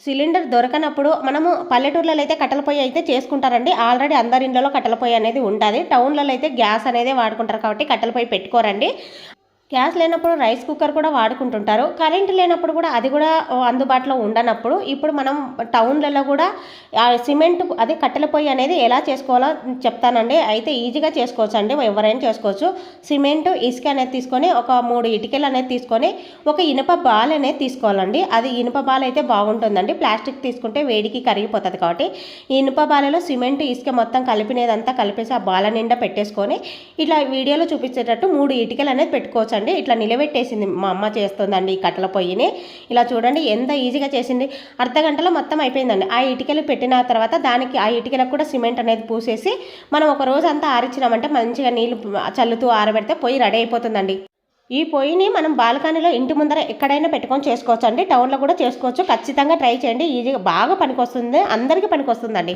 Cylinder దొరకనప్పుడు మనము పల్లెటూర్లలో అయితే కట్టెల పొయ్యి అయితే చేసుకుంటారండి. ఆల్రెడీ అందరి ఇళ్ళలో కట్టెల పొయ్యి అనేది ఉంటుంది. టౌన్లలో అయితే గ్యాస్ అనేది వాడుకుంటారు కాబట్టి కట్టెల పొయ్యి పెట్టుకోరండి. గ్యాస్ లేనప్పుడు రైస్ కుక్కర్ కూడా వాడుకుంటుంటారు. కరెంట్ లేనప్పుడు కూడా అది కూడా అందుబాటులో ఉండనప్పుడు ఇప్పుడు మనం టౌన్లలో కూడా సిమెంట్ అదే కట్టెల పొయ్యి అనేది ఎలా చేసుకోవాలో చెప్తానండి. అయితే ఈజీగా చేసుకోవచ్చు అండి, ఎవరైనా చేసుకోవచ్చు. సిమెంట్ ఇసుక అనేది తీసుకొని ఒక 3 ఇటుకలు అనేది తీసుకొని ఒక ఇనుప బాల్ అనేది తీసుకోవాలండి. అది ఇనుప బాల్ అయితే బాగుంటుందండి. ప్లాస్టిక్ తీసుకుంటే వేడికి కరిగిపోతుంది కాబట్టి ఈ ఇనుప బాలలో సిమెంట్ ఇసుక మొత్తం కలిపినదంతా కలిపేసి ఆ బాల నిండా పెట్టేసుకొని ఇట్లా వీడియోలో చూపించేటట్టు 3 ఇటుకలు అనేది పెట్టుకోవచ్చు. ఇట్లా నిలబెట్టేసింది మా అమ్మ చేస్తుందండి ఈ కట్టెల పొయ్యిని. ఇలా చూడండి ఎంత ఈజీగా చేసింది. అర్ధగంటలో మొత్తం అయిపోయిందండి. ఆ ఇటుకలు పెట్టిన తర్వాత దానికి ఆ ఇటుకలకు కూడా సిమెంట్ అనేది పూసేసి మనం ఒక రోజు అంతా ఆరిచ్చినామంటే మంచిగా నీళ్ళు చల్లుతూ ఆరబెడితే పొయ్యి రెడీ అయిపోతుందండి. ఈ పొయ్యిని మనం బాల్కనీలో ఇంటి ముందర ఎక్కడైనా పెట్టుకొని చేసుకోవచ్చు అండి. టౌన్లో కూడా చేసుకోవచ్చు. ఖచ్చితంగా ట్రై చేయండి. ఈజీగా బాగా పనికొస్తుంది, అందరికీ పనికొస్తుందండి.